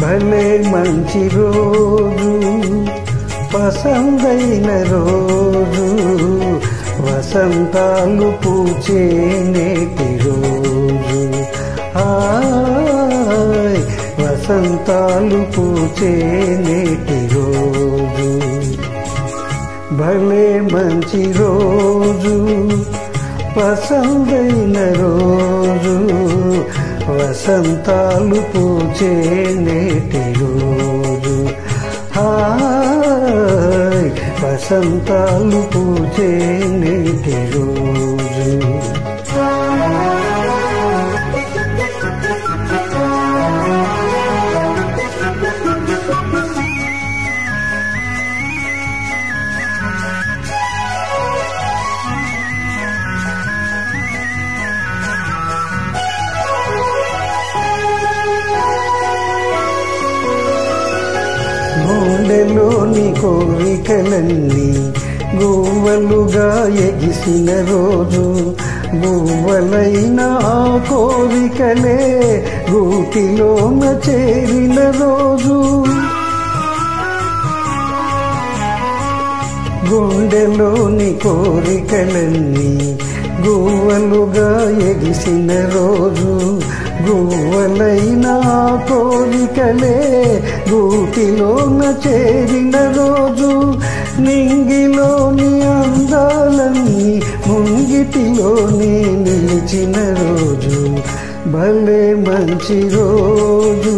భలే మంచి రోజు, పసందైన రోజు, వసంతాలు పూచే నేటి రోజు. హాయ్ వసంతాలు పూచే నేటి రోజు. భలే మంచి రోజు, పసందైన రోజు, వసంతాలు పూచే నేటి రోజు. హాయ్ వసంతాలు పూచే నేటి రోజు. గుండెలోని కోరికలన్నీ గువ్వలుగా ఎగిసిన రోజు, గువ్వలైన ఆ కోరికలే గూటిలోన చేరిన రోజు. గుండెలోని కోరికలన్నీ గువ్వలుగా ఎగిసిన రోజు, గువ్వలైన కోరికలే గూటిలోన చేరిన రోజు. నింగిలోని అందాలన్నీ ముంగిటిలోనే నిలిచిన రోజు. భలే మంచి రోజు,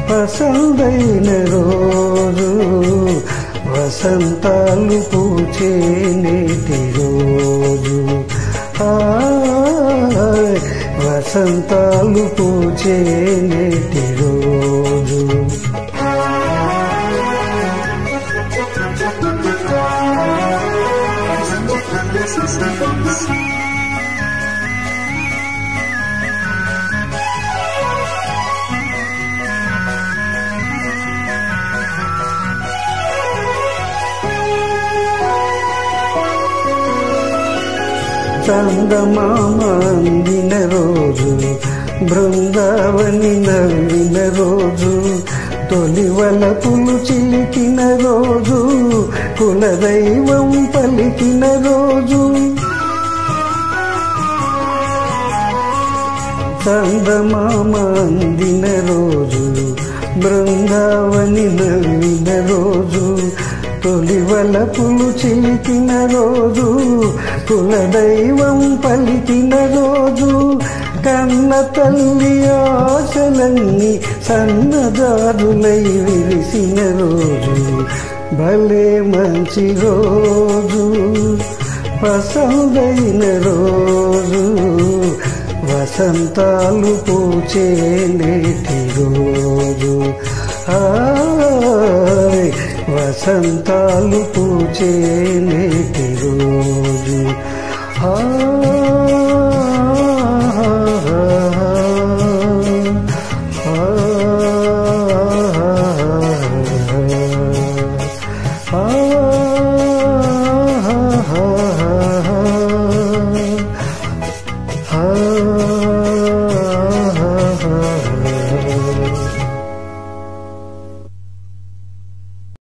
పసందైన రోజు, వసంతాలు పూచే నేటి రోజు. వసంతాలు పూచే నేటి రోజు. చందమామ అందిన రోజు, బృందావని నవ్విన రోజు, తొలి వలపులు చిలికిన రోజు, కులదైవం పలికిన రోజు. చందమామ అందిన రోజు, బృందావని నవ్విన రోజు, తొలి వలపులు చిలికిన రోజు, కులదైవం పలికిన రోజు. కన్న తల్లి ఆశలన్నీ సన్నజారులై విరిసిన రోజు. భలే మంచి రోజు, పసందైన రోజు, వసంతాలు పూచే నేటి రోజు. హాయ్ వసంతాలు పూచే నేటి రోజు. ఆ